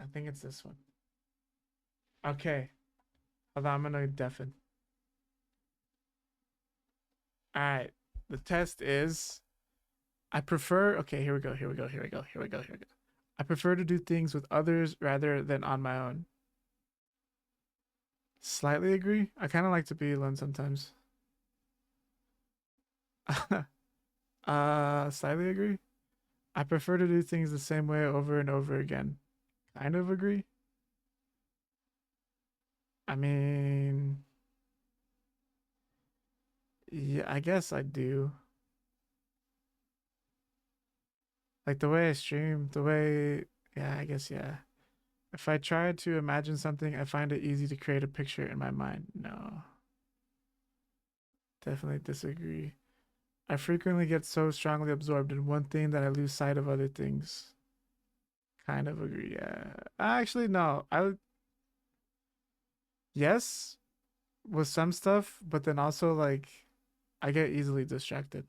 I think it's this one. Okay. Hold on, I'm gonna deafen. All right. The test is I prefer. Okay, here we go. Here we go. Here we go. Here we go. Here we go. I prefer to do things with others rather than on my own. Slightly agree. I kind of like to be alone sometimes. Slightly agree. I prefer to do things the same way over and over again. Kind of agree. I mean, yeah, I guess I do. Like the way I stream, the way, yeah, I guess, yeah. If I try to imagine something, I find it easy to create a picture in my mind. No, definitely disagree. I frequently get so strongly absorbed in one thing that I lose sight of other things. Kind of agree. Yeah. Actually, no. Yes, with some stuff, but then also like I get easily distracted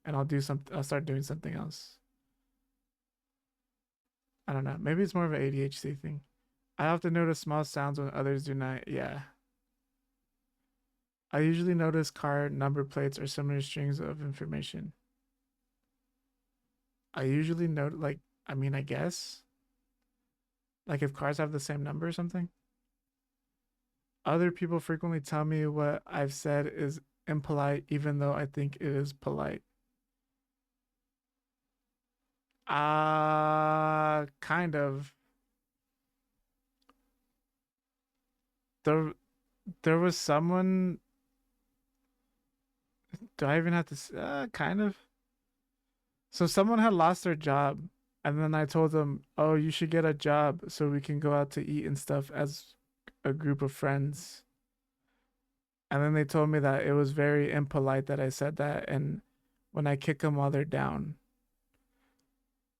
and I'll start doing something else. I don't know. Maybe it's more of an ADHD thing. I often notice small sounds when others do not. Yeah. I usually notice car number plates or similar strings of information. I usually note like I mean, I guess like if cars have the same number or something. Other people frequently tell me what I've said is impolite even though I think it is polite. Kind of. There there was someone, do I even have to kind of. So someone had lost their job and then I told them, "Oh, you should get a job so we can go out to eat and stuff as a group of friends." And then they told me that it was very impolite that I said that and when I kick them while they're down.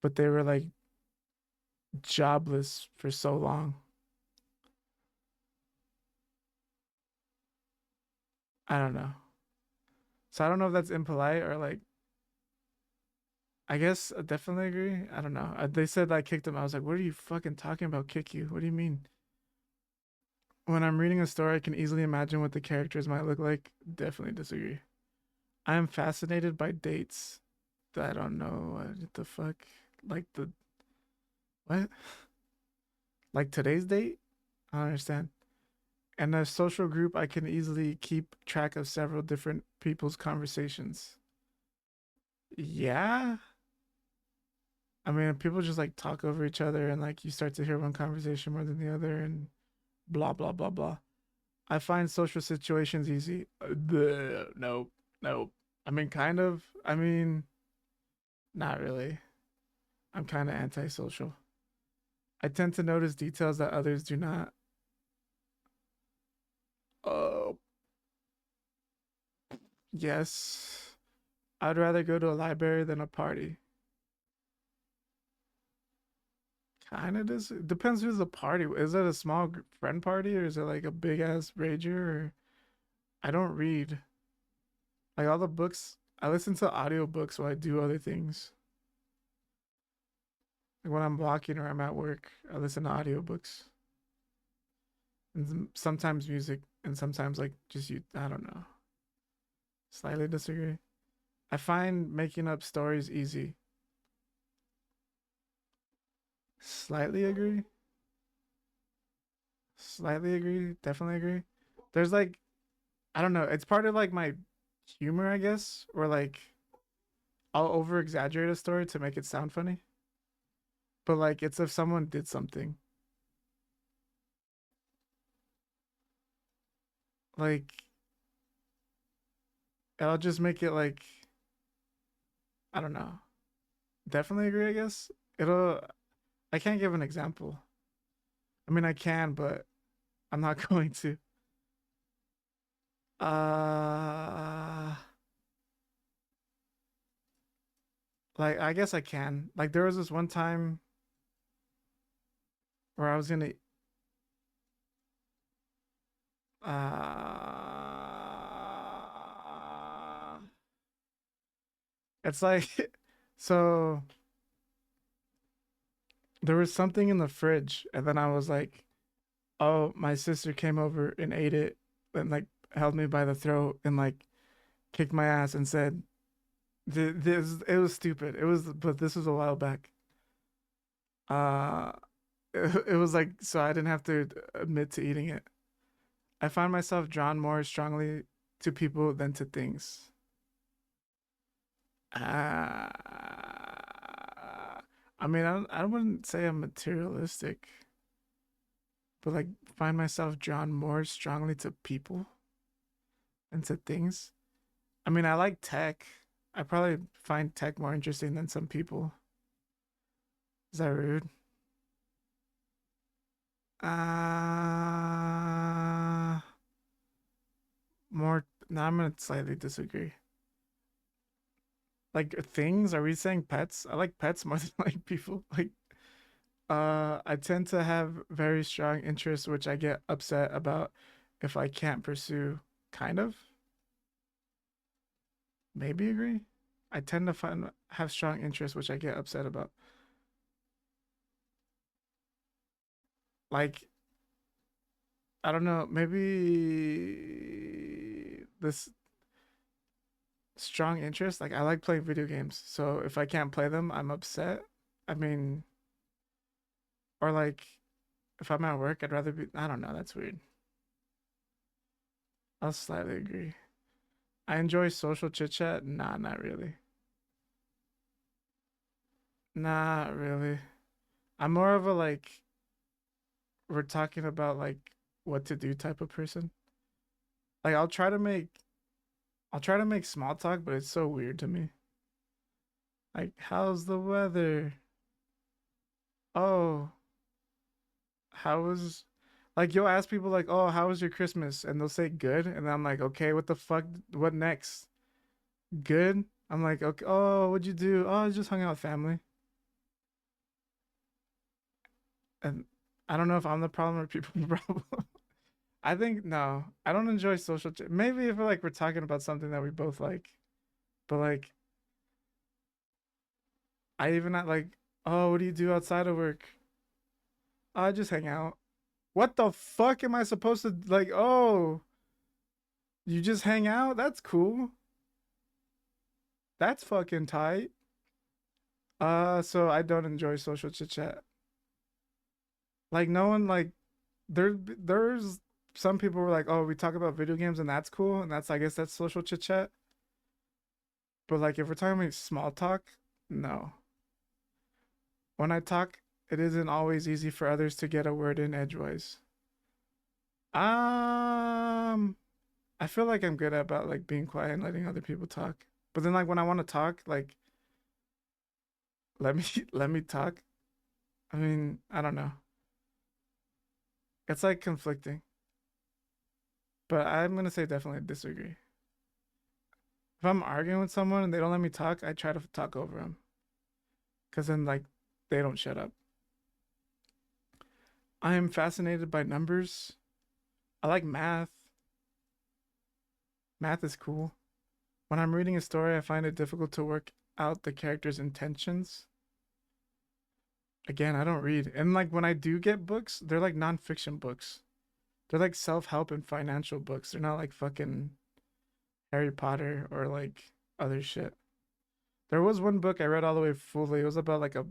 But they were like jobless for so long. I don't know. So I don't know if that's impolite or like I guess I definitely agree. I don't know. They said I kicked them. I was like, "What are you fucking talking about? Kick you? What do you mean?" When I'm reading a story, I can easily imagine what the characters might look like. Definitely disagree. I am fascinated by dates. I don't know what the fuck. Like the what? Like today's date? I don't understand. And a social group, I can easily keep track of several different people's conversations. Yeah. I mean, people just like talk over each other and like you start to hear one conversation more than the other and blah, blah, blah, blah. I find social situations easy. Nope. Nope. I mean, kind of. I mean, not really. I'm kind of antisocial. I tend to notice details that others do not. Oh, yes. I'd rather go to a library than a party. Kind of does. Depends who's the party. Is it a small friend party or is it like a big ass rager? Or I don't read. Like all the books, I listen to audiobooks while I do other things. Like when I'm walking or I'm at work, I listen to audiobooks. And sometimes music and sometimes like just you, I don't know. Slightly disagree. I find making up stories easy. Slightly agree. Slightly agree. Definitely agree. There's like I don't know. It's part of like my humor, I guess, or like I'll over exaggerate a story to make it sound funny. But like it's if someone did something. Like I'll just make it like I don't know. Definitely agree, I guess. It'll I can't give an example. I mean I can, but I'm not going to. Uh like I guess I can. Like there was this one time where I was gonna it's like so there was something in the fridge, and then I was like, "Oh, my sister came over and ate it, and like held me by the throat and like kicked my ass and said, this it was stupid. It was, but this was a while back. Uh, it was like so I didn't have to admit to eating it. I find myself drawn more strongly to people than to things. Uh, I mean, I wouldn't say I'm materialistic, but like find myself drawn more strongly to people than to things. I mean, I like tech. I probably find tech more interesting than some people. Is that rude? Uh, more. No, I'm gonna slightly disagree. Like things, are we saying pets? I like pets more than like people. Like, I tend to have very strong interests, which I get upset about if I can't pursue. Kind of, maybe agree. I tend to find have strong interests, which I get upset about. Like, I don't know, maybe this strong interest. Like I like playing video games, so if I can't play them, I'm upset. I mean, or like if I'm at work, I'd rather be. I don't know. That's weird. I'll slightly agree. I enjoy social chit chat. Nah, not really. Not really. I'm more of a like we're talking about like what to do type of person. Like I'll try to make small talk, but it's so weird to me. Like, how's the weather? Oh, how was like you'll ask people like, "Oh, how was your Christmas?" and they'll say good, and I'm like, "Okay, what the fuck? What next? Good?" I'm like, "Okay, oh, what'd you do? Oh, I just hung out with family." And I don't know if I'm the problem or people the problem. I think no, I don't enjoy maybe if like we're talking about something that we both like, but like I even not like, "Oh, what do you do outside of work?" "Oh, I just hang out." What the fuck am I supposed to like? Oh, you just hang out? That's cool. That's fucking tight. So I don't enjoy social chit chat. Like no one like there's some people were like, oh, we talk about video games and that's cool, and that's I guess that's social chit chat. But like if we're talking about small talk, no. When I talk, it isn't always easy for others to get a word in edgewise. Um, I feel like I'm good about like being quiet and letting other people talk. But then like when I want to talk, like let me let me talk. I mean, I don't know. It's like conflicting. But I'm gonna say definitely disagree. If I'm arguing with someone and they don't let me talk, I try to talk over them. Cause then like they don't shut up. I am fascinated by numbers. I like math. Math is cool. When I'm reading a story, I find it difficult to work out the character's intentions. Again, I don't read. And like when I do get books, they're like nonfiction books. They're like self-help and financial books. They're not like fucking Harry Potter or like other shit. There was one book I read all the way fully. It was about like I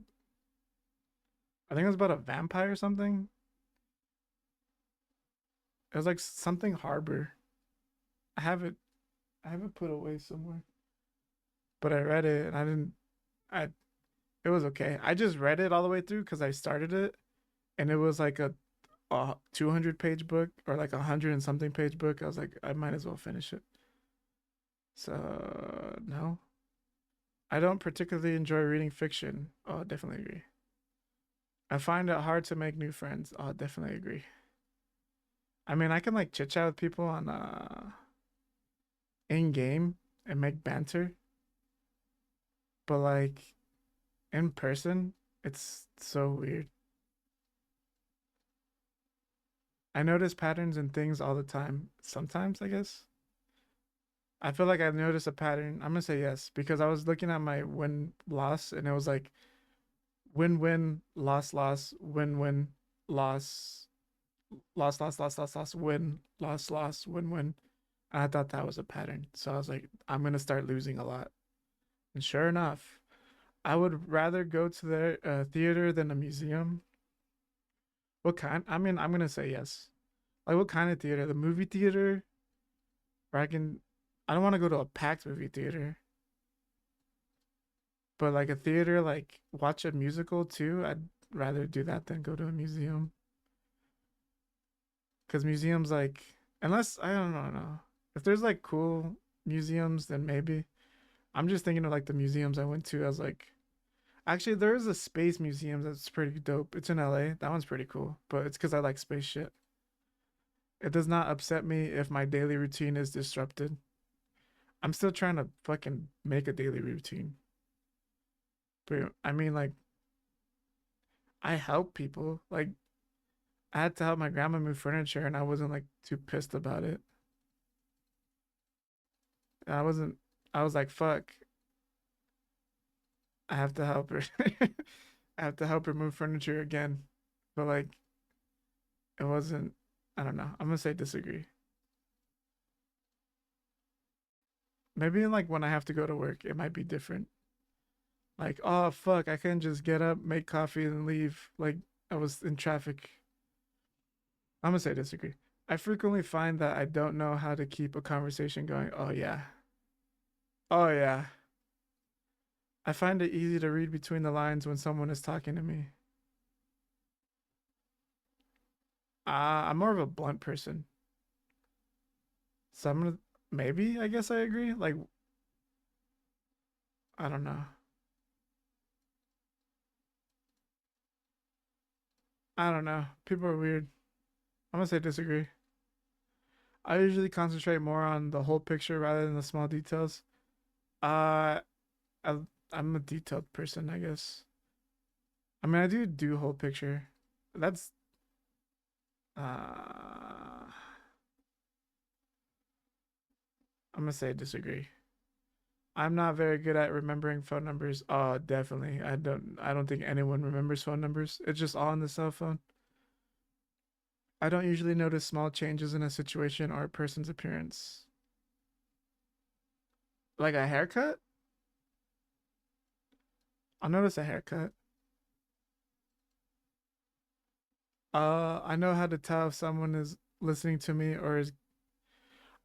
think it was about a vampire or something. It was like something Harbor. I have it I have it put away somewhere. But I read it and I it was okay. I just read it all the way through because I started it and it was like a 200 page book or like 100 and something page book. I was like, I might as well finish it. So no, I don't particularly enjoy reading fiction. Oh, definitely agree. I find it hard to make new friends. Oh, definitely agree. I mean, I can like chit chat with people on in game and make banter, but like in person, it's so weird. I notice patterns in things all the time. Sometimes, I guess. I feel like I noticed a pattern. I'm gonna say yes because I was looking at my win loss and it was like Win win, loss loss, win win, loss, loss loss loss loss loss, win, loss loss, win win. And I thought that was a pattern. So I was like, I'm gonna start losing a lot. And sure enough, I would rather go to the theater than a museum. What kind? I mean, I'm gonna say yes. Like what kind of theater? The movie theater, where I can. I don't want to go to a packed movie theater, but like a theater, like watch a musical too. I'd rather do that than go to a museum. Because museums, like, unless I don't know, if there's like cool museums, then maybe. I'm just thinking of like the museums I went to. I was like, actually, there is a space museum that's pretty dope. It's in LA. That one's pretty cool, but it's because I like space shit. It does not upset me if my daily routine is disrupted. I'm still trying to fucking make a daily routine. But I mean, like, I help people. Like, I had to help my grandma move furniture, and I wasn't like too pissed about it. I wasn't. I was like, fuck, I have to help her. I have to help her move furniture again. But like, it wasn't. I don't know. I'm gonna say disagree. Maybe like when I have to go to work, it might be different. Like, oh fuck, I can't just get up, make coffee, and leave. Like I was in traffic. I'm gonna say disagree. I frequently find that I don't know how to keep a conversation going. Oh yeah. Oh yeah. I find it easy to read between the lines when someone is talking to me. I'm more of a blunt person. So I'm gonna maybe I guess I agree. Like I don't know. I don't know. People are weird. I'm gonna say disagree. I usually concentrate more on the whole picture rather than the small details. Uh, I, I'm a detailed person, I guess. I mean, I do whole picture. That's I'm gonna say disagree. I'm not very good at remembering phone numbers. Oh, definitely. I don't think anyone remembers phone numbers. It's just all on the cell phone. I don't usually notice small changes in a situation or a person's appearance. Like a haircut? I'll notice a haircut. I know how to tell if someone is listening to me or is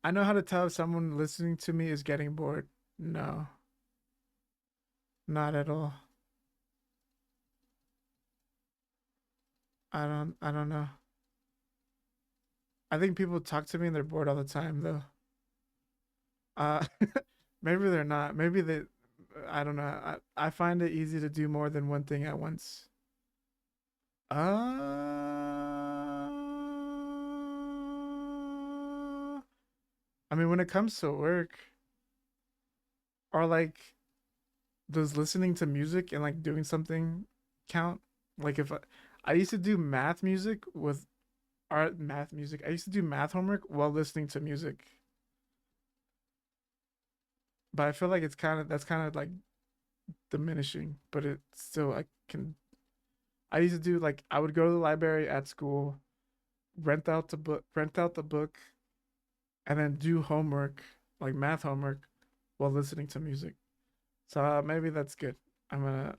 I know how to tell if someone listening to me is getting bored. No, not at all. I don't know. I think people talk to me and they're bored all the time though. Uh maybe they're not. Maybe they I don't know. I find it easy to do more than one thing at once. I mean when it comes to work or like does listening to music and like doing something count? Like if I used to do math music with art math music. I used to do math homework while listening to music. But I feel like it's kind of that's kind of like diminishing, but it still I can I used to do like I would go to the library at school, rent out the book and then do homework, like math homework while listening to music. So maybe that's good. I'm gonna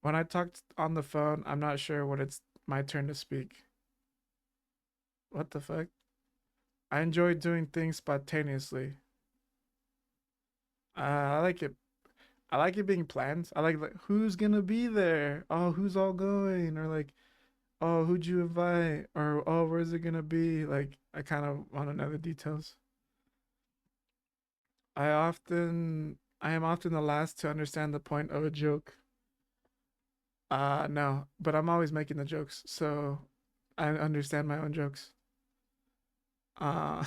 when I talked on the phone, I'm not sure when it's my turn to speak. What the fuck? I enjoy doing things spontaneously. I like it. I like it being planned. I like who's gonna be there. Oh, who's all going? Or like, oh, who'd you invite? Or oh, where's it gonna be? Like, I kind of want to know the details. I am often the last to understand the point of a joke. No, but I'm always making the jokes, so I understand my own jokes. Uh,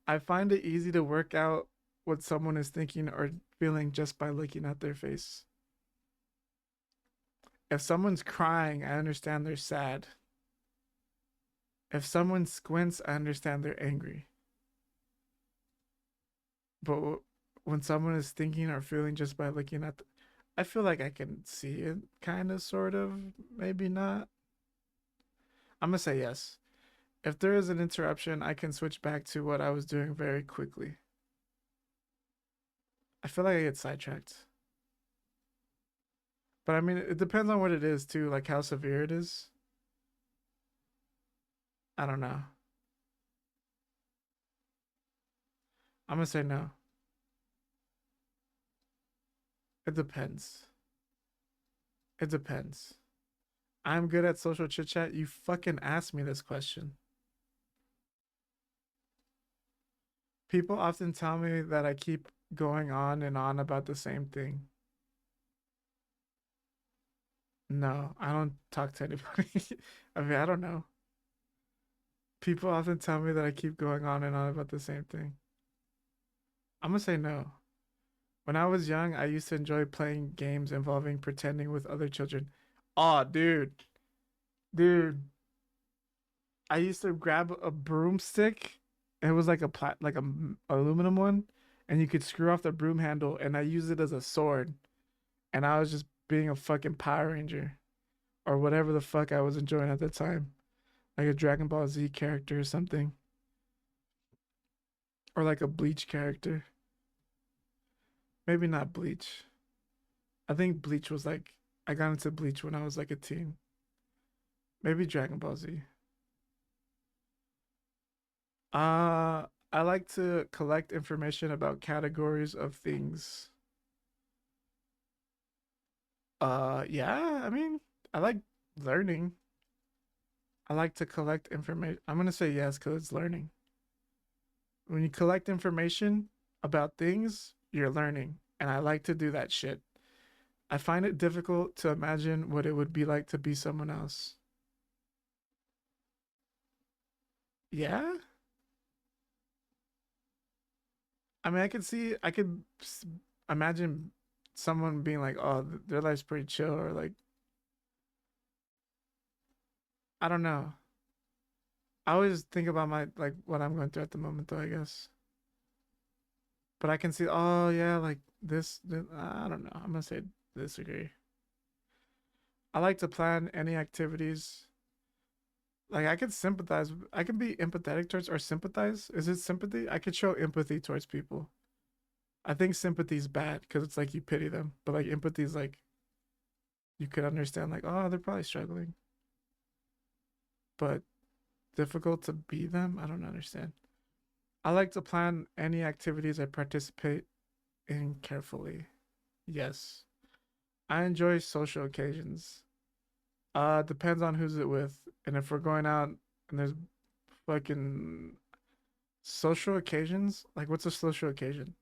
I find it easy to work out what someone is thinking or feeling just by looking at their face. If someone's crying, I understand they're sad. If someone squints, I understand they're angry. But when someone is thinking or feeling just by looking at, I feel like I can see it kind of, sort of, maybe not. I'm gonna say yes. If there is an interruption, I can switch back to what I was doing very quickly. I feel like I get sidetracked. But I mean, it depends on what it is too, like how severe it is. I don't know. I'm gonna say no. It depends. It depends. I'm good at social chit chat. You fucking asked me this question. People often tell me that I keep going on and on about the same thing. No, I don't talk to anybody. I mean, I don't know. People often tell me that I keep going on and on about the same thing. I'm gonna say no. When I was young, I used to enjoy playing games involving pretending with other children. Oh, dude, I used to grab a broomstick. It was like aluminum one, and you could screw off the broom handle, and I used it as a sword. And I was just being a fucking Power Ranger or whatever the fuck I was enjoying at the time, like a Dragon Ball Z character or something, or like a Bleach character. Maybe not Bleach. I think Bleach was like I got into Bleach when I was like a teen. Maybe Dragon Ball Z. I like to collect information about categories of things. Yeah, I mean, I like learning. I like to collect information. I'm gonna say yes because it's learning. When you collect information about things, you're learning. And I like to do that shit. I find it difficult to imagine what it would be like to be someone else. Yeah? I mean, I could imagine someone being like, oh, their life's pretty chill, or like, I don't know. I always think about like, what I'm going through at the moment, though, I guess. But I can see, oh, yeah, like this I don't know. I'm gonna say disagree. I like to plan any activities. Like I could sympathize. I could be empathetic towards or sympathize. Is it sympathy? I could show empathy towards people. I think sympathy is bad because it's like you pity them, but like empathy is like you could understand. Like, oh, they're probably struggling, but difficult to be them. I don't understand. I like to plan any activities I participate in carefully. Yes, I enjoy social occasions. Depends on who's it with, and if we're going out and there's fucking social occasions. Like, what's a social occasion?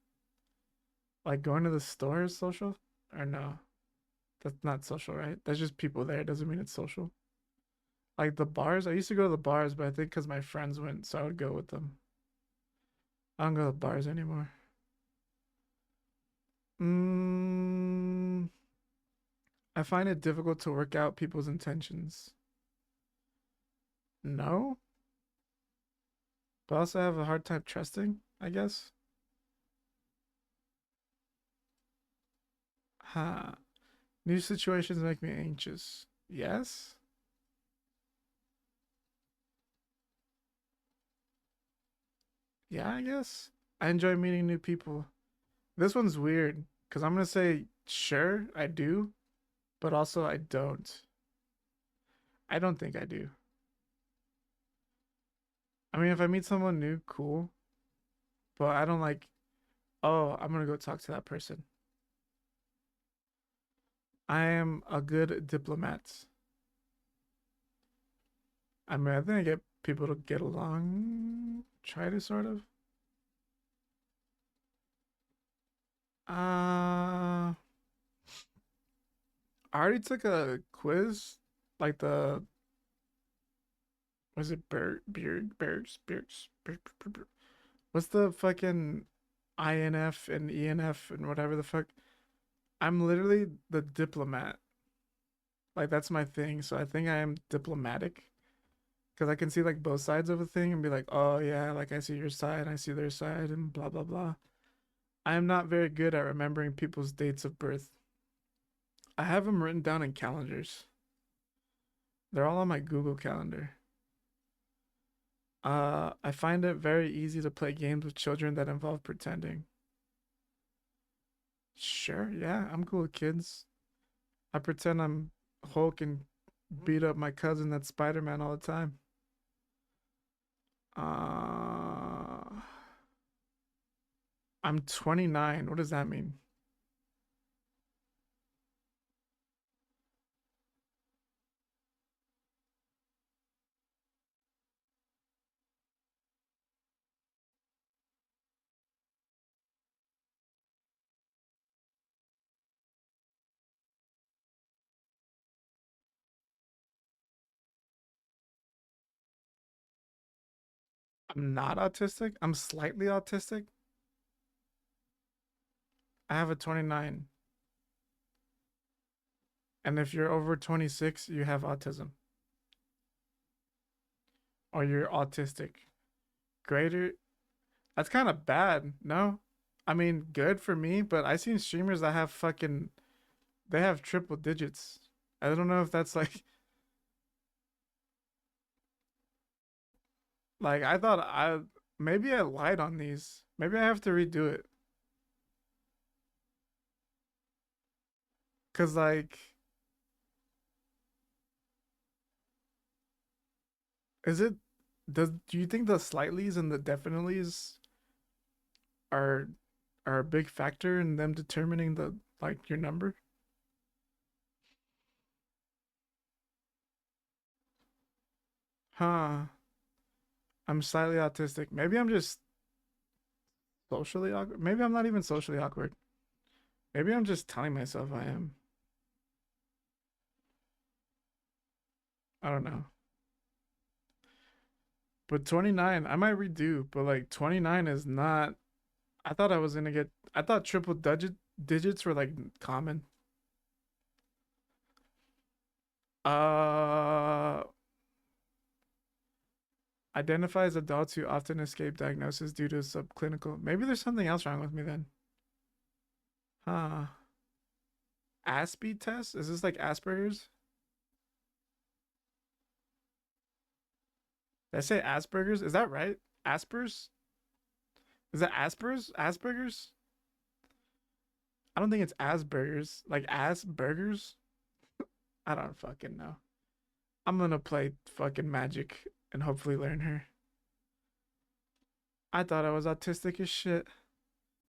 Like going to the store is social? Or no? That's not social, right? That's just people there. It doesn't mean it's social. Like the bars, I used to go to the bars, but I think because my friends went, so I would go with them. I don't go to bars anymore. Mm, I find it difficult to work out people's intentions. No, but I also have a hard time trusting, I guess. Huh. New situations make me anxious. Yes? Yeah, I guess. I enjoy meeting new people. This one's weird because I'm gonna say sure I do, but also I don't. I don't think I do. I mean, if I meet someone new, cool, but I don't like. Oh, I'm gonna go talk to that person. I am a good diplomat. I mean, I think I get people to get along. Try to sort of. I already took a quiz, like the was it what's the fucking INF and ENF and whatever the fuck. I'm literally the diplomat. Like that's my thing. So I think I am diplomatic because I can see like both sides of a thing and be like, oh yeah, like I see your side, I see their side, and blah blah blah. I am not very good at remembering people's dates of birth. I have them written down in calendars. They're all on my Google Calendar. I find it very easy to play games with children that involve pretending. Sure, yeah, I'm cool with kids. I pretend I'm Hulk and beat up my cousin that's Spider-Man all the time. Uh, I'm 29. What does that mean? I'm not autistic. I'm slightly autistic. I have a 29. And if you're over 26, you have autism or you're autistic. Greater, that's kind of bad. No? I mean, good for me, but I seen streamers that have fucking they have triple digits. I don't know if that's like I thought I maybe I lied on these. Maybe I have to redo it. Cause is it do you think the slightlys and the definitelys are are a big factor in them determining the your number? Huh. I'm slightly autistic. Maybe I'm just socially awkward. Maybe I'm not even socially awkward. Maybe I'm just telling myself I am. I don't know. But 29, I might redo, but 29 is not. I thought I was gonna get. I thought triple digits were common. Uh, Identifies adults who often escape diagnosis due to subclinical. Maybe there's something else wrong with me then. Huh. Aspie test? Is this like Asperger's? Did I say Asperger's? Is that right? Asperger's? Is that Asperger's? Asperger's? I don't think it's Asperger's. Like Asperger's? I don't fucking know. I'm gonna play fucking magic and hopefully learn her. I thought I was autistic as shit.